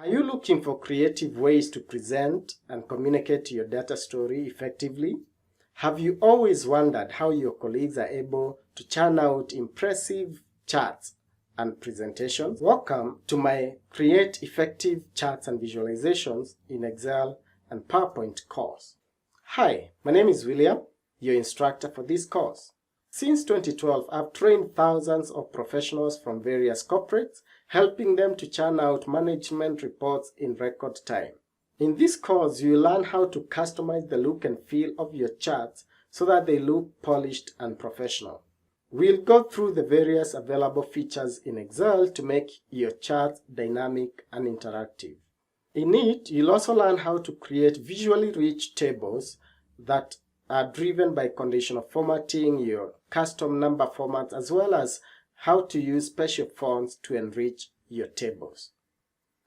Are you looking for creative ways to present and communicate your data story effectively? Have you always wondered how your colleagues are able to churn out impressive charts and presentations? Welcome to my Create Effective Charts and Visualizations in Excel and PowerPoint course. Hi, my name is William, your instructor for this course. Since 2012, I've trained thousands of professionals from various corporates, helping them to churn out management reports in record time. In this course, you will learn how to customize the look and feel of your charts so that they look polished and professional. We'll go through the various available features in Excel to make your charts dynamic and interactive. In it, you'll also learn how to create visually rich tables that are driven by conditional formatting, your custom number formats, as well as how to use special fonts to enrich your tables.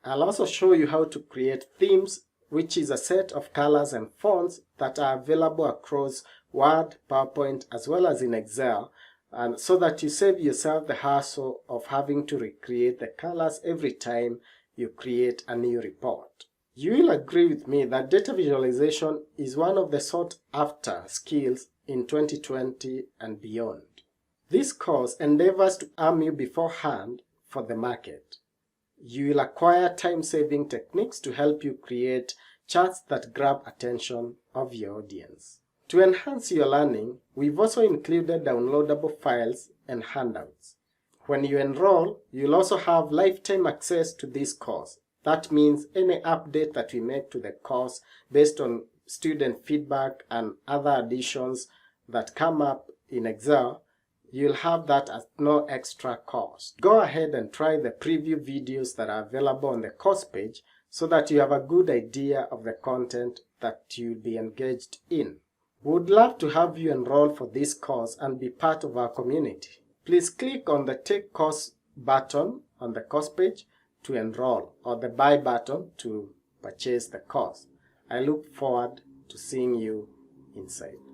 I'll also show you how to create themes, which is a set of colors and fonts that are available across Word, PowerPoint, as well as in Excel, and so that you save yourself the hassle of having to recreate the colors every time you create a new report. You will agree with me that data visualization is one of the sought-after skills in 2020 and beyond. This course endeavors to arm you beforehand for the market. You will acquire time-saving techniques to help you create charts that grab attention of your audience. To enhance your learning, we've also included downloadable files and handouts. When you enroll, you'll also have lifetime access to this course. That means any update that we make to the course based on student feedback and other additions that come up in Excel, you'll have that at no extra cost. Go ahead and try the preview videos that are available on the course page so that you have a good idea of the content that you'll be engaged in. We would love to have you enroll for this course and be part of our community. Please click on the Take Course button on the course page to enroll, or the Buy button to purchase the course. I look forward to seeing you inside.